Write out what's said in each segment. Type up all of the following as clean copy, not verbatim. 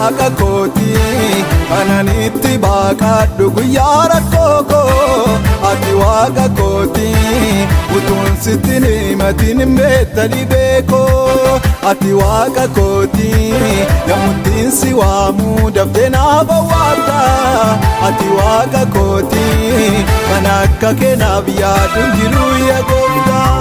waaqa kootii kananitti baaqadhu guyyaa rakkoo koo ati waaqa kootii utuun sitti himatin hin beekta dhibee koo ati waaqa kootii yemmuttiin si waamuu daftee naaf awwaata ati waaqa kootii kan akka keenaaf yaadu jiru yaa gooftaa.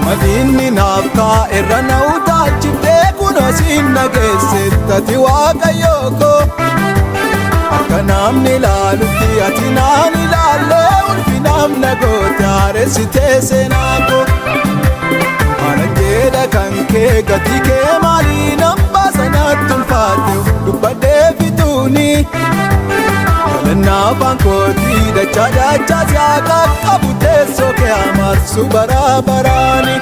Madinni naaftaa irra na utaalchiftee kunoo siin nageessetti ati waaqayyoo koo akka namni ilaalutti ati naan ilaallee ulfinaaf na goote haaressitee seenaa koo maalan jedha kan kee gatii kee maalii nambaa sanatti ulfaate dubbadhee fituuni yaadannaa afaan kootii dachaa dachaa siyaa qaqqabu teessoo kee amarsu bara baraani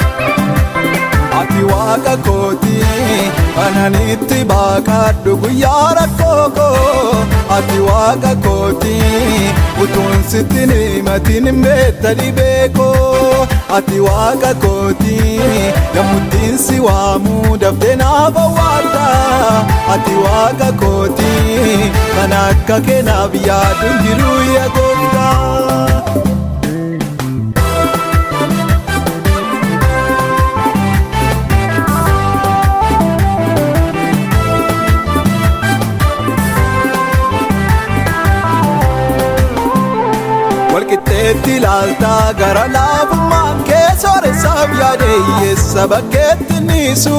ati waaqa kootii kananitti baaqadhu guyyaa rakkoo koo ati waaqa kootii utuun sitti himatin hin beekta dhibee koo ati waaqa kootii yemmuttiin si waamuu daftee naaf awwaata ati waaqa kootii kan akka keenaaf yaadu jiru yaa gooftaa. Walqixxeetti ilaaltaa gara laafummaan kee sooressaaf yaadeeyyeessa bakkeetti niisu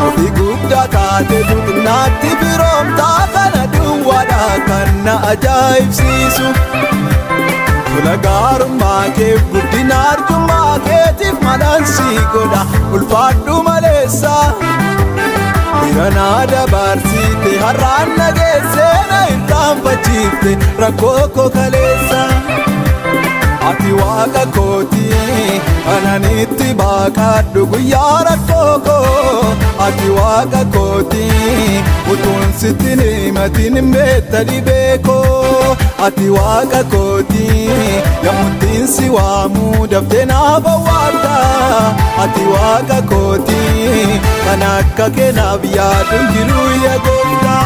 ofii guddaa taate duudinnaatti firoomtaa kana duwwaadhaa kan na ajaa'ibsiisu tola gaarummaa keef guddina arjummaa keetiif malansii godha ulfaadhu maleessa Irana dabarsite har'aan nageessee na irraanfachiifte rakkoo koo kaleessa ati waaqa kootii kananitti baaqadhu guyyaa rakkoo koo ati waaqa kootii utuun sitti himatin hin beekta dhibee koo ati waaqa kootii yemmuttiin si waamuu daftee naaf awwaata ati waaqa kootii kan akka keenaaf yaadu jiru yaa gooftaa.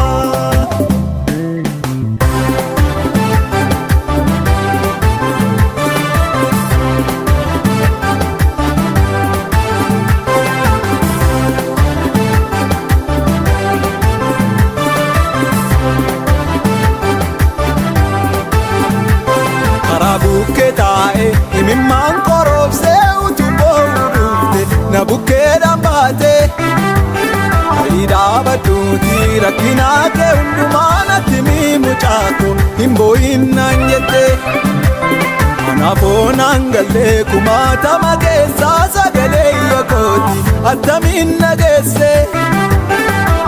Bukkee taa'e imimmaan koroobsee utuboo dhufte na bukkeedhaan baate ta'ii dhaabadhuuti rakkinaa kee hundumaa natti mucaako hin boo'in naan jette kanaafoo naan gallee kumaatama keessaa sagalee iyya kooti attamiin nageesse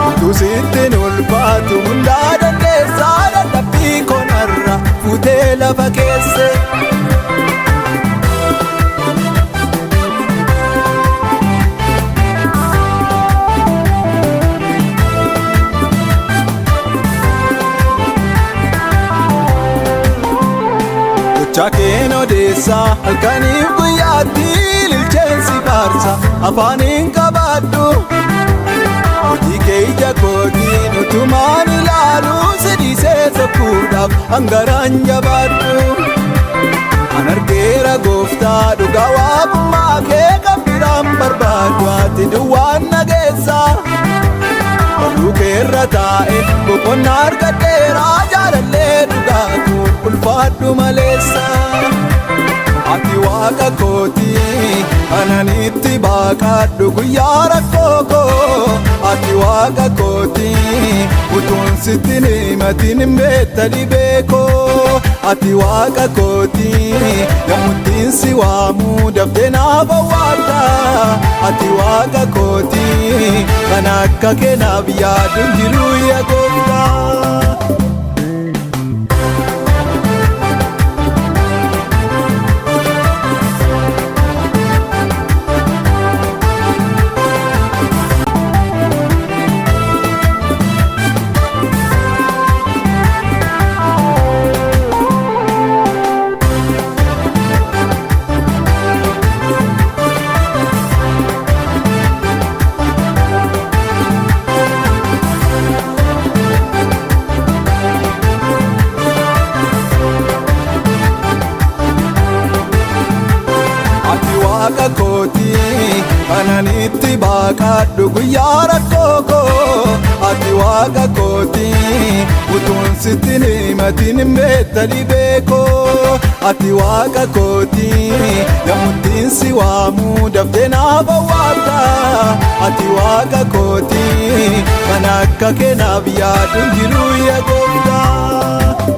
utuu sittiin ulfaatu hundaa dandeessaa dadhabbii konarra fuutee lafa keesse. Chakeen odeessaa halkaniif guyyaatti lilcheensi faarsa afaaniin qabaadhu hojii kee ija kootiin utumaan ilaalu sidhiisee sokkuudhaaf hangaraan jabaadhu an argeera gooftaa dhugaa waaqummaa kee kan biraan barbaadu ati duwwaan nageessaa oduu keerra taa'e boqonnaa argadheeraa jaalallee dhugaatu ulfaadhu maleessa ati waaqa kootii kananitti baaqadhu guyyaa rakkoo koo ati waaqa kootii utuun sitti himatin hin beekta dhibee koo ati waaqa kootii yemmuttiin si waamuu daftee naaf awwaata ati waaqa kootii kan akka keenaaf yaadu jiru yaa gooftaa. waaqa kooti ananitti baaqadhu guyyaa rakkoo koo ati waaqa kooti utuun sitti himatin beekta dhibee koo ati waaqa kooti yemmuttiin si waamu daftee naaf awwaalta ati waaqa kooti kan akka kee naaf yaadu jiru yaa Gooftaa.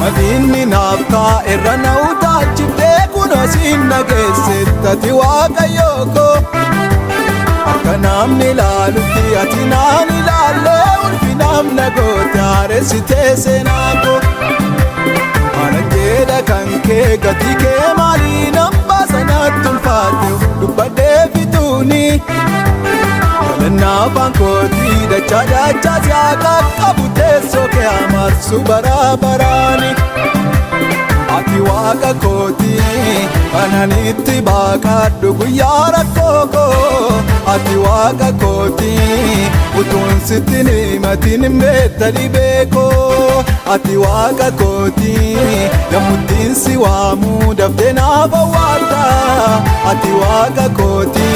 Madinni naaf irra na utaalchiftee kunoo siin nageessetti ati waaqayyoo koo akka namni ilaalutti ati naan ilaallee ulfinaaf na goote haaressitee seenaa koo maalan jedha kan kee gatii kee maalii nambaa sanatti ulfaate dubbadhee fituuni galannaa afaan kootii dachaa dachaa siyaa qaqqabu teessoo kee amarsu bara baraani ati waaqa kooti ananitti baaqadhu guyyaa rakkoo koo ati waaqa kooti utuun sitti himatin beekta dhibee koo ati waaqa kooti yemmuttiin si waamu daftee naaf awwaalta ati waaqa kooti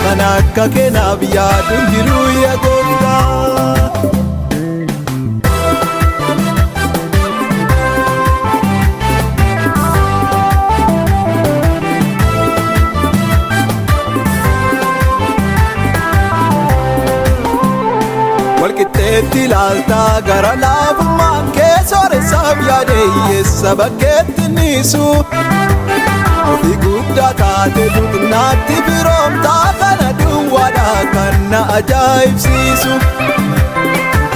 kan akka kee naaf yaadu jiru yaa Gooftaa. Walqixxeetti ilaaltaa gara laafummaan kee sooressaaf yaadeeyyeessa bakkeetti niisu ofii guddaa taate duudinnaatti firoomtaa kana duwwaadhaa kan na ajaa'ibsiisu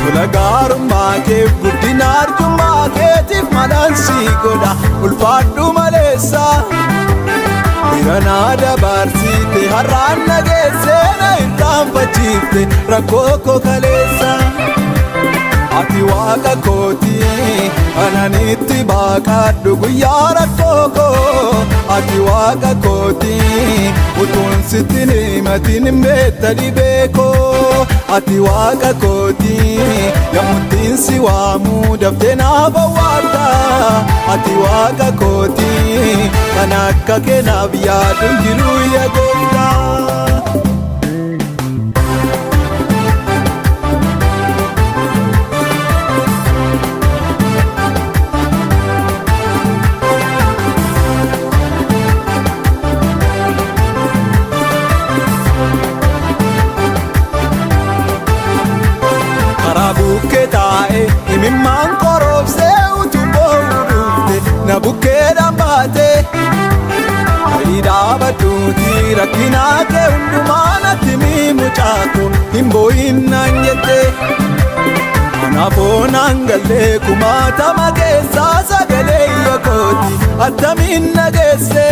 tola gaarummaa keef guddina arjummaa keetiif malansii godha ulfaadhu maleessa Irana dabarsite har'aan nageessee na irraanfachiifte rakkoo koo kaleessa ati waaqa kooti ananitti baaqadhu guyyaa rakkoo koo ati waaqa kooti utuun sitti himatin beekta dhibee koo ati waaqa kooti yemmuttiin si waamu daftee naaf awwaalta ati waaqa kooti kan akka kee naaf yaadu jiru yaa Gooftaa. Bukkee taa'e imimmaan koroobsee utuboo dhufte na bukkeedhaan baate ta'ii dhaabadhuuti rakkinaa kee hundumaa natti mucaako hin boo'in naan jette kanaafoo naan gallee kumaatama keessaa sagalee iyya kooti attamiin nageesse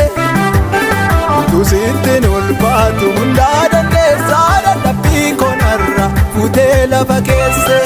utuu sittiin ulfaatu hundaa dandeessaa dadhabbii konarra fuutee lafa keesse.